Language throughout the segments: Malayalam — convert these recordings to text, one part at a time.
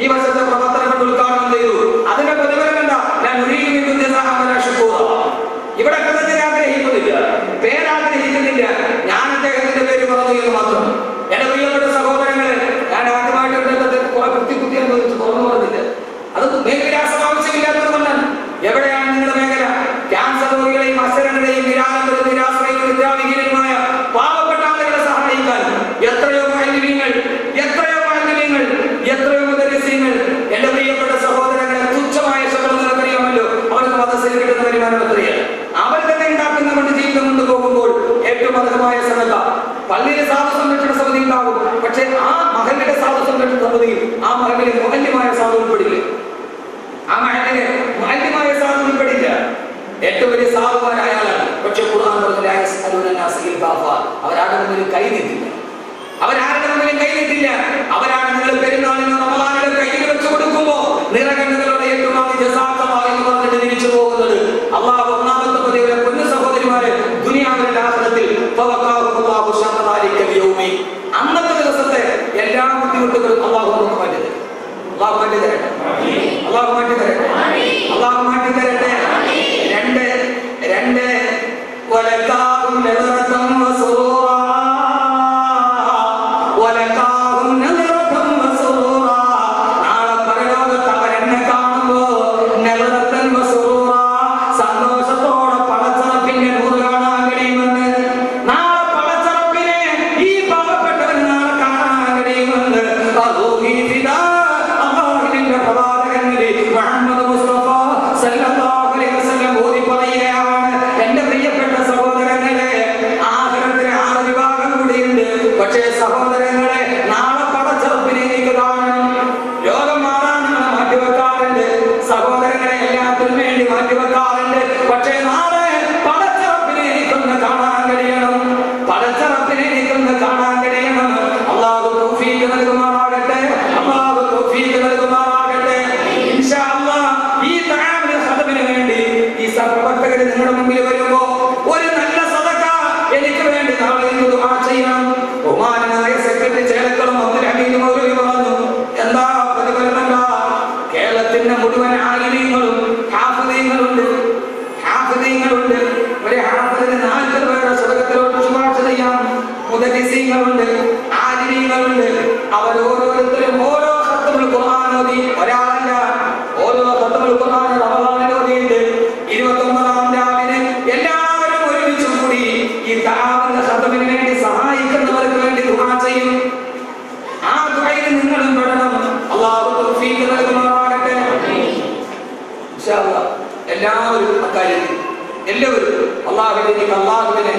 ഈ വർഷത്തെ പ്രവർത്തനങ്ങൾ ഉദ്ഘാടനം ചെയ്തു. അതിന്റെ പ്രതിഫലം എന്താ? ഞാൻ ഇവിടെ കഥത്തിൽ ആഗ്രഹിക്കുന്നില്ല, പേരാഗ്രഹിക്കുന്നില്ല, ഞാൻ അദ്ദേഹത്തിന്റെ പേര് പറഞ്ഞു എന്ന് മാത്രം. എന്റെ പ്രിയപ്പെട്ട സഹോദരങ്ങളെ, ഞാൻ ആദ്യമായിട്ട് കുറെ കുത്തി അനുഭവിച്ചു തുറന്നു പറഞ്ഞില്ല. അത് മേഖലാസം ആവശ്യമില്ലാത്തതുകൊണ്ടാണ്. എവിടെയാണ് നിങ്ങളുടെ മേഖല? ക്യാൻസർ രോഗികളെയും അക്ഷരങ്ങളെയും നിരാശ്രയും വിദ്യാവിഹീനരുമായ പാവപ്പെട്ട ആളുകളെ സഹായിക്കാൻ എത്രയോ മാലിന്യങ്ങൾ, എത്രയോ മുദരിസീങ്ങൾ. എന്റെ പ്രിയപ്പെട്ട സഹോദരങ്ങളെ, തുച്ഛമായ ശമ്പളം നിങ്ങൾക്കറിയാമല്ലോ. അവർക്ക് മദ്രസയിൽ കിട്ടുന്ന വരുമാനം എത്രയാണ്? അവർ തന്നെ ഉണ്ടാക്കുന്ന കൊണ്ട് ജീവിതം കൊണ്ട് പോകുമ്പോൾ ഏറ്റവും അർഹമായ സദഖ. പള്ളിയിലെ സാധു സംരക്ഷണ സമിതി ഉണ്ടാകും, പക്ഷെ ആ മഹലിന്റെ സാധു സംരക്ഷണ സമിതിയിൽ ആ മഹലിലെ മുഹല്യമായ സാധു ഉൾപ്പെടില്ല. ആ മഹലിലെ മുഹല്യമായ സാധു ഉൾപ്പെടില്ല. ഏറ്റവും വലിയ സാധുവായ ആളാണ്. പക്ഷെ ഖുർആൻ പറഞ്ഞ അവരാരുടെ മുന്നിൽ കൈ നീട്ടില്ല. അവരാണ് നിങ്ങൾ പെരുന്നാളിന് റമളാനിലെ കയ്യിൽ വെച്ച് കൊടുക്കുമ്പോ നിറകണ്ണുകളുടെ ഏറ്റവും എന്ന് പറഞ്ഞിട്ട് തിരിച്ചു പോകുന്നത്. അള്ളാഹു ഒന്നാമത്തെ പതിവിലെ പൊന്നു സഹോദരിമാരെ ദുനിയാവിന്റെ ആഖിറത്തിൽ അന്നത്തെ ദിവസത്തെ എല്ലാ ബുദ്ധിമുട്ടുകളും അള്ളാഹു നമുക്ക് മാറ്റി തരും. അള്ളാഹു മാറ്റി തരട്ടെ. രണ്ട് വലകാഹും നദറതൻ വസുറൂറാ, വലകാഹും നദറതൻ വസുറൂറാ. നാളെ പരലോകത്ത് അവരെന്നെ കാണുമ്പോ നദറതൻ വസുറൂറാ, സന്തോഷത്തോടെ പടച്ചറപ്പിന്റെ നൂറ് കാണാൻ കഴിയുമെന്ന്. നാളെ പടച്ചറപ്പിനെ ഈ പാവപ്പെട്ടവൻ നാളെ കാണാൻ കഴിയുമെന്ന് അല്ലാഹുവിന്റെ പ്രവാചകനിലെ മുഹമ്മദ് മുസ്തഫ സല്ലല്ലാഹു അലൈഹി വസല്ലം ഓതി പറയുകയാണ്. എന്റെ പ്രിയപ്പെട്ട സഹോദരങ്ങളെ, ആഖിറത്തിൽ 6 വിഭാഗം കൂടിയുണ്ട്. പക്ഷേ സഹോദരങ്ങളെ, നാളെ പടച്ചറപ്പിനെ എനിക്ക് കാണണം. രോഗം മാറാൻ നമ്മൾ മാറ്റിവെക്കാറുണ്ട് സഹോദരങ്ങളെ, എല്ലാത്തിനും വേണ്ടി മാറ്റിവെക്കാറുണ്ട്. പക്ഷേ നാളെ പടച്ചറപ്പിനെ എനിക്കൊന്ന് കാണാൻ കഴിയണം. അല്ലാഹു തൗഫീഖ് നൽകുമാറാകട്ടെ. ഇൻഷാ അല്ലാഹ് ഈ തആമിൽ ഖദമിന് വേണ്ടി ഈ സഹപ്രവർത്തകർ നിങ്ങളുടെ മുമ്പിൽ വരുമ്പോ ഒരു നല്ല സദഖ എനിക്ക് വേണ്ടി നാളെ ദുആ ചെയ്യണം. ബഹുമാനനായ സെക്രട്ടറി ചേലക്കളം അബ്ദുൽ ഹമീദ് മൗലവി പറഞ്ഞു, എന്താ പ്രതിഫലം? കേരളത്തിന്റെ മുഴുവൻ ആലിമീങ്ങളും ഹാഫിദീങ്ങളുണ്ട്. ഒരു ഹാഫിദിന് 40 പേരുടെ സദഖത്തിലോട്ട് ശുപാർശ ചെയ്യാം. മുദരിസീങ്ങളുണ്ട്, ആലിമീങ്ങളുണ്ട്. അവരോരോരുത്തരും ഓരോ ഖത്മുൽ ഖുർആൻ ഓതി, ഒരാളല്ല, ഓരോ ഖത്മുൽ ഖുർആൻ റമളാനിൽ ഓതിയിട്ട് 29-ാം രാവിലെ എല്ലാവരും ഒരുമിച്ച് കൂടി ഈ തആമിന്റെ ഖത്മിന് വേണ്ടി സഹായിക്കുന്നവർക്ക് വേണ്ടി ദുആ ചെയ്യും. ആ ദുആയിൽ നിങ്ങളും പെടണം. അല്ലാഹു തൗഫീഖ് നൽകുമാറാകട്ടെ. ഇൻഷാ അല്ലാഹ് എല്ലാവരും അക്കാര്യത്തിൽ അല്ലാഹുവിനെ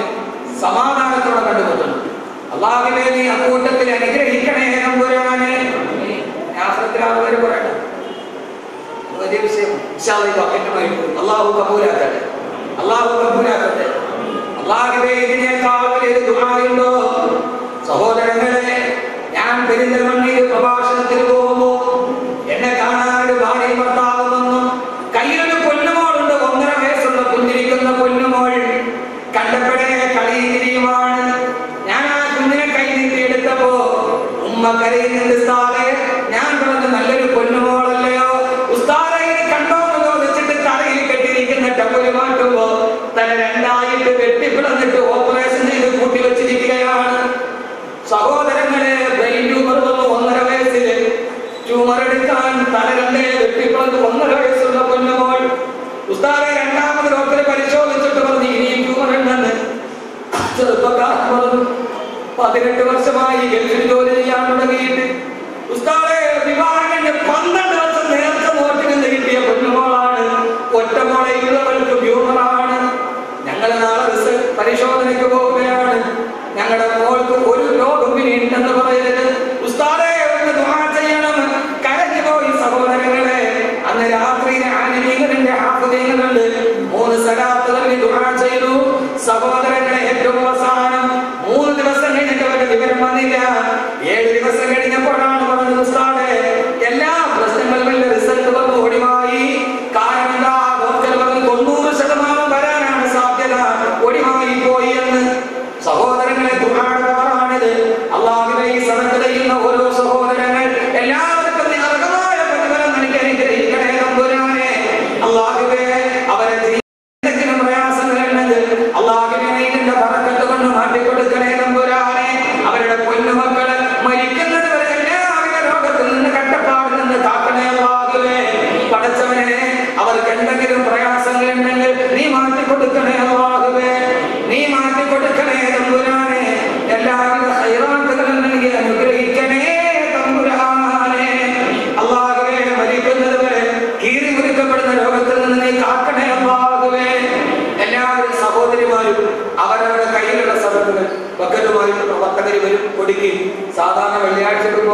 സമാധാനത്തോടെ കണ്ടുമുട്ടണം. അല്ലാഹുവേ, നീ അക്കൂട്ടത്തിൽ അനുഗ്രഹിക്കണേ നമ്പുരാനെ. ആഖിറത്തിലാവരെ പറയണം, വലിയ വിഷയം. അല്ലാഹു കബൂലാക്കട്ടെ. അല്ലാഹുവേ, ഇതിനേക്കാൾ വലിയൊരു ദുആയുണ്ടോ? സഹോദരങ്ങളെ, ഞാൻ പെരിന്തൽമണ്ണയിൽ പ്രഭാഷണത്തിന് പോകുമ്പോ എന്നെ കാണാൻ ഒരു ഭാര്യയും ഭർത്താവും വന്നു. കയ്യിലൊരു പൊന്നുമോളുണ്ട്, 1.5 വയസ്സുള്ള കുഞ്ഞിരിക്കുന്ന പൊന്നുമോൾ. കണ്ടപ്പോഴേ കളിയുമാണ്. ഞാൻ ആ കുഞ്ഞിനെ കൈ നീട്ടിയെടുത്തപ്പോ ഉമ്മ കരയുന്നുണ്ട്. ഉസ്താദേ, ഞാൻ പറഞ്ഞു നല്ലൊരു പൊന്നുമോളല്ലയോ ഉസ്താദേ, കണ്ടോ എന്ന് ചോദിച്ചിട്ട് തലയിൽ കെട്ടിയിരിക്കുന്ന ടവല് മാറ്റുമ്പോ തല 2ആയിട്ട് വെട്ടിപ്പിളന്നിട്ട് ഓപ്പറേഷൻ ചെയ്ത് കൂട്ടി വെച്ചിരിക്കുകയാണ്. സഹോദരങ്ങളെ, ബ്രെയിൻ ട്യൂമർ വന്നു 1.5 വയസ്സിൽ. ട്യൂമർ എടുക്കാൻ തല 2 വെട്ടിപ്പിളന്ന് 1.5 വയസ്സുള്ള പൊന്നുമോൾ. ഉസ്താദെ, 2ാമത് ഡോക്ടറെ പരിശോധിച്ചിട്ട് പറഞ്ഞു ഇനിയും ട്യൂമർ ഉണ്ടെന്ന്. ചെറുപ്പക്കാരൻ പറഞ്ഞു 18 വർഷമായി ഗൾഫിൽ ജോലി ചെയ്യാൻ തുടങ്ങിയിട്ട്. ഉസ്താദെ, വിവാഹം കഴിഞ്ഞ് 12 വർഷം നേരത്തെ നോട്ടിൽ നിന്ന് കിട്ടിയ പൊന്നുമോളാണ്. ഒറ്റമോളയുള്ളവർക്ക് ട്യൂമറാണ്. ഞങ്ങൾ നാളെ പരിശോധനയ്ക്ക് പോവുകയാണ്. ഞങ്ങളുടെ മോൾക്ക് ഒരു രോഗം ഇനി ഉണ്ടെന്ന് പറയരുത്. ഉസ്താദെ, ഒന്ന് ദുആ ചെയ്യണം. കരഞ്ഞു പോയി സഹോദരങ്ങളെ. അന്ന് രാത്രിയിൽ ആലിമീങ്ങളുടെ ഹാഫിദീങ്ങളുണ്ട്. 3 സലാത്തുകളിൽ ദുആ ചെയ്തു. സഹോദരങ്ങളെ, ഏറ്റവും അവസാനം 3 ദിവസം കഴിഞ്ഞിട്ട് അവരുടെ വിവരം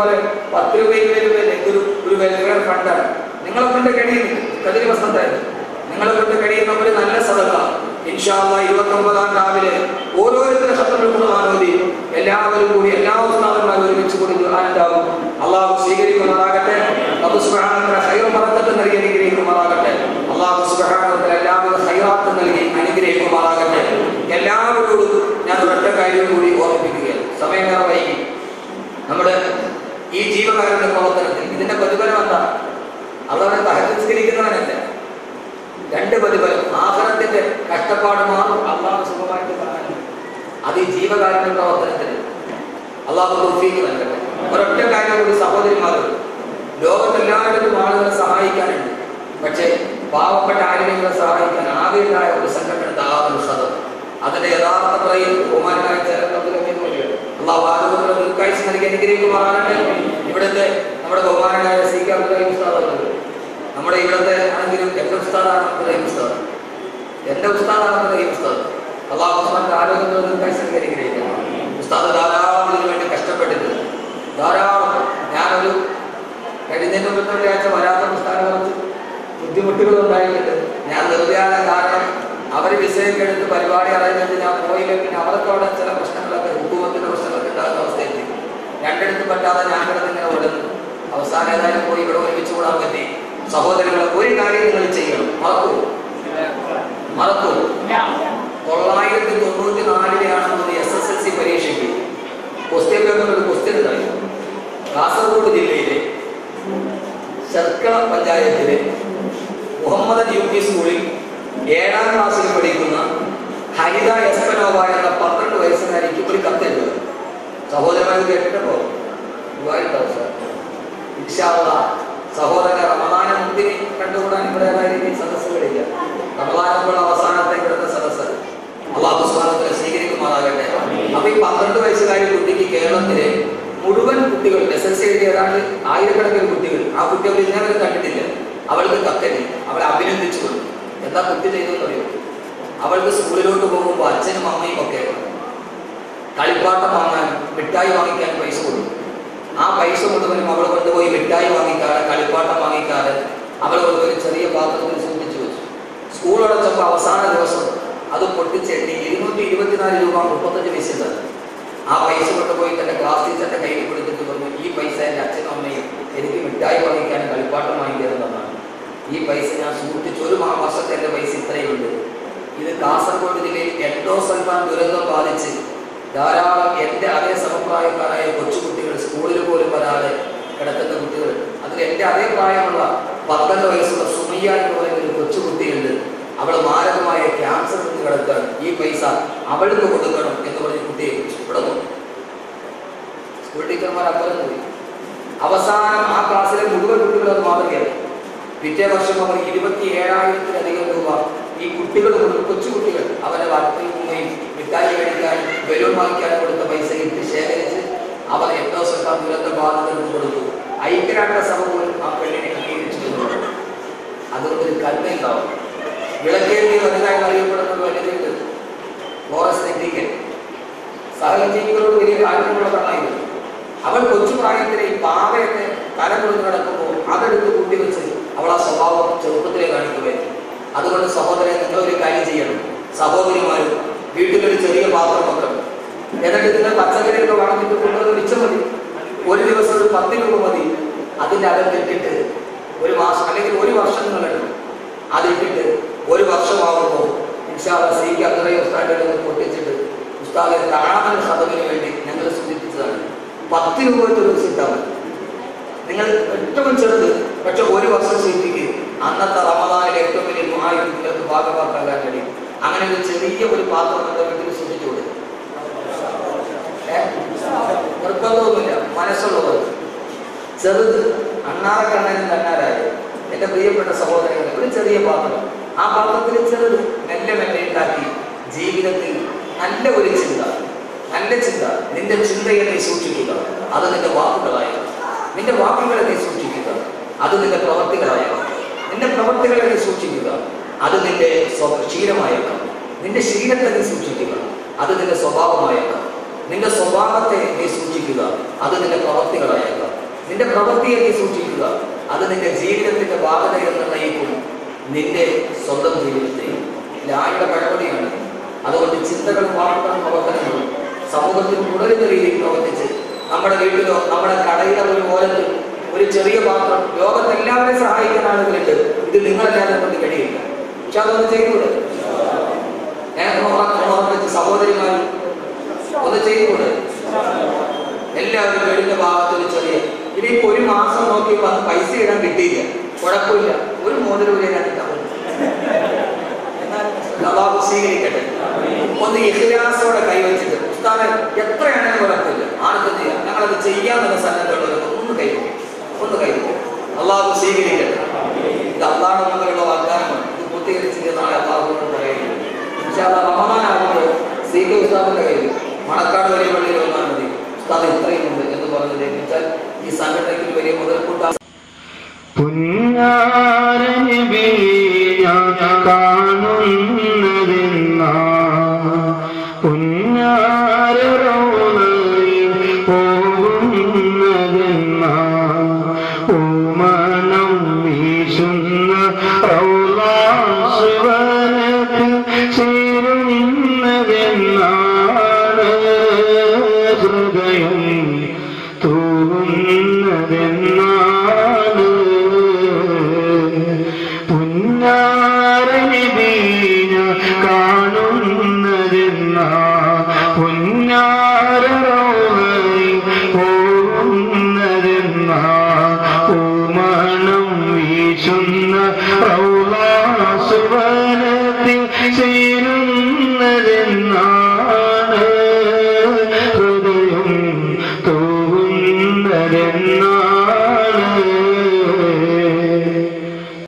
പോലെ 10 രൂപയും 20 രൂപയിലേക്ക് ഒരു വെൽഫെയർ ഫണ്ടാണ്. നിങ്ങളെ കൊണ്ട് കഴിയുന്നു കതിരി വസന്തായിരുന്നു, നിങ്ങളെ കൊണ്ട് കഴിയുന്ന ഒരു നല്ല സദഖ ഇൻഷാ അല്ലാഹ് 29-ാം രാവിലെ ഓരോരുത്തരുടെ ഖത്മുൽ ഖുർആൻ ഓതി എല്ലാവരും കൂടി എല്ലാ ഉസ്താദന്മാരും ഒരുമിച്ച് കൂടി ഖുർആൻ ഉണ്ടാവും. അല്ലാഹു സ്വീകരിക്കുമാറാകട്ടെ. അല്ലാഹു സുബ്ഹാനഹു വ തആല ഖൈർ ബറക്കത്ത് നൽകി അനുഗ്രഹിക്കുമാറാകട്ടെ. അല്ലാഹു സുബ്ഹാനഹു വ തആല എല്ലാവിധ ഖൈറാത്ത് നൽകി അനുഗ്രഹിക്കുമാറാകട്ടെ. എല്ലാവരോടും ഞാൻ ഒരൊറ്റ കാര്യം കൂടി ഓർമ്മിപ്പിക്കുകയാണ്. സമയം ഏറെ വൈകി. നമ്മുടെ ഈ ജീവകാരുണ്യ പ്രവർത്തനത്തിൽ ഇതിന്റെ പ്രതിഫലം എന്താ? അള്ളാഹുവിനെ തഹജ്ജുദ് രണ്ട് പ്രതിഫലം. ആഖിറത്തിന്റെ കഷ്ടപ്പാട് മാറും അള്ളാഹു സുഖമായിട്ട് കാണാൻ. അത് ഈ ജീവകാരുണ്യ പ്രവർത്തനത്തിന് അള്ളാഹു തൗഫീഖ് നൽകട്ടെ. ഒരൊറ്റ കാര്യം കൂടി സഹോദരിമാരോട്, ലോകത്തെല്ലായിടത്തും ആളുകളെ സഹായിക്കാനുണ്ട്. പക്ഷേ പാവപ്പെട്ട ആരെങ്കിലും സഹായിക്കാൻ ആകെയുണ്ടായ ഒരു സംഘടന ദാവത്തുൽ ഖദർ. അതിന്റെ യഥാർത്ഥ പറയിൽ ബഹുമാനായ അള്ളാഹു ആരോഗ്യമുള്ള ദീർഘായുസ്സ് നൽകി അനുഗ്രഹിക്കുമാറാകട്ടെ. ഇവിടുത്തെ നമ്മുടെ ബഹുമാനായ സി കെ അബ്ദുൽ ഉസ്താദ്, നമ്മുടെ ഇവിടുത്തെ ആണെങ്കിലും എന്റെ ഉസ്താദാണ് അബ്ദുൽ ഉസ്താദ്, എന്റെ ഉസ്താദാണ് അബ്ദുൽ ഉസ്താദ്. അള്ളാഹു ഉസ്മാന്റെ ആരോഗ്യമുള്ള ദീർഘായുസ്സ് നൽകി അനുഗ്രഹിക്കണം. ഉസ്താദ് ധാരാളം ഇതിനു വേണ്ടി കഷ്ടപ്പെട്ടിട്ടുണ്ട്, ധാരാളം. ഞാനൊരു കഴിഞ്ഞതിന് മുമ്പത്തെ ഒരാഴ്ച വരാത്ത ഉസ്താദിനെ കുറിച്ച് ബുദ്ധിമുട്ടുകൾ ഉണ്ടായിട്ടുണ്ട്. ഞാൻ നിർവ്യാജ കാരണം അവർ വിസയൊക്കെ എടുത്ത് പരിപാടി അറിഞ്ഞിട്ട് ഞാൻ പോയില്ല. പിന്നെ അവർക്ക് അവിടെ ചില പ്രശ്നങ്ങളൊക്കെ ഹുക്കൂമത്തിന്റെ പ്രശ്നങ്ങളൊക്കെ ഉണ്ടാകുന്ന അവസ്ഥയെത്തി. രണ്ടിടത്തും പറ്റാതെ ഞാൻ കിടന്നിങ്ങനെ ഓടുന്നു. അവസാനം ഏതായാലും പോയി ഇവിടെ ഒരുമിച്ച് കൂടാൻ പറ്റി. സഹോദരങ്ങളെ, ഒരു കാര്യം നിങ്ങൾ ചെയ്യണം. മറക്കൂ 994 SSLC പരീക്ഷയ്ക്ക് ക്വസ്റ്റ്യൻ പേപ്പറിൽ ഒരു ക്വസ്റ്റ്യൻ ഉണ്ടായി. കാസർഗോഡ് ജില്ലയിലെ ശർക്കര പഞ്ചായത്തിലെ മുഹമ്മദ് UP സ്കൂളിൽ 7ാം ക്ലാസ്സിൽ പഠിക്കുന്ന ഹരിത എസ്പനോവ എന്ന 12 വയസ്സുകാരിക്ക് ഒരു കത്തെഴുതുക. സഹോദരന്മാർ കേട്ടിട്ടോ? ഇൻഷാ അല്ലാഹ് സഹോദരൻ റമദാനെ മുന്തിരി കണ്ടുകൂടാൻ ഇവിടെ സദസ്സുകളില്ല. റമദാനുള്ള അവസാനത്തെ ഇവിടുത്തെ സദസ്സ് അല്ലാഹു സുബ്ഹാനഹു വ തആല സ്വീകരിക്കുമാറാകട്ടെ. അപ്പൊ ഈ 12 വയസ്സുകാരി കുട്ടിക്ക് കേരളത്തിലെ മുഴുവൻ കുട്ടികൾ SSLC എഴുതിയ ഏതാണ്ട് 1000കണക്കിന് കുട്ടികൾ, ആ കുട്ടി അവർ ഇന്നവരെ കണ്ടിട്ടില്ല. അവൾക്ക് കത്തെഴുതി, അവളെ അഭിനന്ദിച്ചു കൊടുത്തു. എന്താ കുട്ടി ചെയ്തെന്ന് അറിയോ? അവൾക്ക് സ്കൂളിലോട്ട് പോകുമ്പോൾ അച്ഛനും അമ്മയും ഒക്കെ കളിപ്പാട്ടം വാങ്ങാൻ, മിഠായി വാങ്ങിക്കാൻ പൈസ കൊടുത്തു. ആ പൈസ കൊണ്ടുവരും അവൾ കൊണ്ടുപോയി മിഠായി വാങ്ങിക്കാതെ, കളിപ്പാട്ടം വാങ്ങിക്കാതെ അവൾ കൊണ്ടുപോയി ചെറിയ പാത്രത്തിൽ സൂക്ഷിച്ചു വെച്ചു. സ്കൂൾ അടച്ചപ്പോൾ അവസാന ദിവസം അത് പൊട്ടിച്ചെണ്ണി 224 രൂപ 35 പൈസ. ആ പൈസ കൊണ്ടുപോയി തന്റെ ക്ലാസ് ടീച്ചറിന്റെ കയ്യിൽ കൊടുത്തിട്ട് പറഞ്ഞു, ഈ പൈസ എൻ്റെ അച്ഛനും അമ്മയും എനിക്ക് മിഠായി വാങ്ങിക്കാനും കളിപ്പാട്ടം വാങ്ങിക്കാനെന്നാണ്. ഈ പൈസ ഞാൻ സൂക്ഷിച്ചു, ഒരു വർഷത്തെ എൻ്റെ പൈസ ഇത്രയുണ്ട്. ഇത് കാസർഗോഡ് ജില്ലയിൽ എൻഡോസൾഫാൻ ദുരന്തം ബാധിച്ച് ധാരാളം എൻ്റെ അതേ സമപ്രായക്കാരായ കൊച്ചുകുട്ടികൾ, സ്കൂളിൽ പോലും വരാതെ കിടക്കുന്ന കുട്ടികൾ. അതിൽ എൻ്റെ അതേ പ്രായമുള്ള 12 വയസ്സുള്ള സുമയ്യ എന്ന് പറയുന്ന ഒരു കൊച്ചുകുട്ടിയുണ്ട്. അവൾ മാരകമായ ക്യാൻസർ കൊണ്ട് കിടക്കുകയാണ്. ഈ പൈസ അവൾക്ക് കൊടുക്കണം എന്ന് പറഞ്ഞ് കുട്ടിയെ ഇവിടെ സ്കൂൾ ടീച്ചർമാർ അപ്പുറം പോയി. അവസാനം ആ ക്ലാസ്സിലെ മുഴുവൻ കുട്ടികൾ അത് മാതൃകയായി. പിറ്റേ വർഷം അവർ 27,000-ലധികം രൂപ ഈ കുട്ടികൾ, കൊച്ചുകുട്ടികൾ അവരെ വാർത്തയും മിഠായി കഴിക്കാനും ബലൂൺ വാങ്ങിക്കാനും കൊടുത്ത പൈസ ഇട്ട് ശേഖരിച്ച് അവർ എൻഡോസൾഫാൻ ദുരന്ത ബാധിതർക്ക് കൊടുത്തു. ഐക്യരാഷ്ട്രസഭ പോലും ആ പെണ്ണിനെ അംഗീകരിച്ചിട്ടുണ്ട്. അതുകൊണ്ടൊരു കൽമയുണ്ടാവും. വിളക്കേന്തി വലുതായി അറിയപ്പെടുന്ന വലുതുണ്ട് ഫോറസ്റ്റ് എത്തിക്കൽ സഹജീവികളോട് വലിയ കാര്യമുള്ള കണ്ണായിരുന്നു. അവൾ കൊച്ചു പ്രായത്തിലെ ഈ പാവയൊക്കെ തല കൊടുത്ത് കിടക്കുമ്പോൾ അതെടുത്ത് കൂട്ടിവെച്ച് അവൾ ആ സ്വഭാവം ചെറുപ്പത്തിലെ കാണിക്കുകയായിരുന്നു. അതുകൊണ്ട് സഹോദരൻ, നിങ്ങളൊരു കാര്യം ചെയ്യണം. സഹോദരിമാരും വീട്ടിലൊരു ചെറിയ പാത്രം വെക്കണം. എന്നിട്ട് ഇതിന് പച്ചക്കറിയൊക്കെ വളർന്നിട്ട് കൊണ്ടുവന്ന് മിച്ചം മതി. ഒരു ദിവസം ഒരു 10 രൂപ മതി. അതിൻ്റെ അകത്തിട്ടിട്ട് ഒരു മാസം അല്ലെങ്കിൽ ഒരു വർഷം നിങ്ങളെടുക്കും. അതിട്ടിട്ട് ഒരു വർഷമാകുമ്പോൾ ഇൻഷാ അല്ലാഹ് സി കെ അബ്ദുൽ ഉസ്താദിനെ പൊട്ടിച്ചിട്ട് ഉസ്താദെ താഴെ ഖദമിന് വേണ്ടി ഞങ്ങൾ സൂചിപ്പിച്ചതാണ് 10 രൂപ ഒരു ദിവസം ഇട്ടാൽ മതി. നിങ്ങൾ ഏറ്റവും ചെറുത്, പക്ഷെ ഒരു വർഷം സൂചിപ്പിക്കുക. അന്നത്തെ റമദാനിലെ ഏറ്റവും വലിയ ദുആയിൽ നിങ്ങൾക്ക് ഭാഗമാക്കാൻ കഴിയും. അങ്ങനെ ഒരു ചെറിയ ഒരു പാത്രം നമ്മുടെ വീട്ടിൽ സൂക്ഷിച്ചു കൊടുക്കും. നിർബന്ധമൊന്നുമില്ല, മനസ്സുള്ളത് ചെറുത്. അണ്ണാറക്കണ്ണനും തന്നാരായത് എൻ്റെ പ്രിയപ്പെട്ട സഹോദരങ്ങളെ, ഒരു ചെറിയ പാത്രം, ആ പാത്രത്തിൽ ചെറുത് മെല്ലെ മെല്ലെ ഉണ്ടാക്കി ജീവിതത്തിൽ നല്ല ഒരു ചിന്ത, നല്ല ചിന്ത. നിന്റെ ചിന്തയെ നീ സൂക്ഷിക്കുക, അത് നിന്റെ വാക്കുകളായണം. നിന്റെ വാക്കുകളെ നീ സൂക്ഷിക്കുക, അത് നിന്റെ പ്രവർത്തികളായണം. നിന്റെ പ്രവർത്തികളെ നീ സൂക്ഷിക്കുക, അത് നിന്റെ ശീലമായേക്കാം. നിന്റെ ശീലത്തെ നീ സൂക്ഷിക്കുക, അത് നിന്റെ സ്വഭാവമായേക്കാം. നിന്റെ സ്വഭാവത്തെ നീ സൂക്ഷിക്കുക, അത് നിന്റെ പ്രവർത്തികളായേക്കാം. നിന്റെ പ്രവൃത്തിയെ നീ സൂക്ഷിക്കുക. അത് നിന്റെ ജീവിതത്തിന്റെ ഭാഗതയെ നിർണ്ണയിക്കും, നിന്റെ സ്വന്തം ജീവിതത്തെ. ലായുടെ പഴമൊഴിയാണ്. അതുകൊണ്ട് ചിന്തകളും വാർത്തകളും പ്രവർത്തനങ്ങളും സമൂഹത്തിൽ തുടരുന്ന രീതിയിൽ പ്രവർത്തിച്ച് നമ്മുടെ വീട്ടിലോ നമ്മുടെ കടയിലെ ഒരു ഓരത്തിൽ ഒരു ചെറിയ പാത്രം ലോകത്തെല്ലാവരെയും സഹായിക്കുന്ന ആളുകളുണ്ട്. ഇത് നിങ്ങളല്ലാതെ കൊണ്ട് കഴിയില്ല. പക്ഷെ അതൊന്ന് ചെയ്തുകൂടെ? സഹോദരിമാർ ഒന്ന് ചെയ്തുകൂടെ? എല്ലാവരും വീടിന്റെ ഭാഗത്ത് ഒരു ചെറിയ ഇനിയിപ്പോ ഒരു മാസം നോക്കിയപ്പോ അത് പൈസ ഇടാൻ കിട്ടിയില്ല, കുഴപ്പമില്ല, ഒരു മോതിരം അള്ളാഹു സ്വീകരിക്കട്ടെ. ഒന്ന് ഇഖ്ലാസോടെ കൈവച്ചിട്ട് ഉസ്താദെ എത്രയാണെന്ന് കുഴപ്പമില്ല, ആർക്കും ചെയ്യാം, ഞങ്ങളത് ചെയ്യാമെന്ന സന്നദ്ധമുള്ളവരൊക്കെ ഒന്ന് കൈവയ്ക്കും. അള്ളാഹു സ്വീകരിക്കട്ടെ. ഇത് അള്ളാഹ് മുതലുള്ള വാഗ്ദാനമാണ്. ഇത് പൂർത്തീകരിച്ച് നാളെ അള്ളാഹുവിനോട് പറയുന്നത്. റമദാനാകുമ്പോൾ സീഖ ഉസ്താദിന്റെ കയ്യിൽ മണക്കാട് വലിയ പള്ളിയിൽ വന്നാൽ മതി, ഉസ്താദ് ഇത്രയും ഉണ്ട് എന്ന് പറഞ്ഞു ലഭിച്ചാൽ ഈ സംഘടനയ്ക്ക് വലിയ മുതൽക്കൂട്ടാണ്. See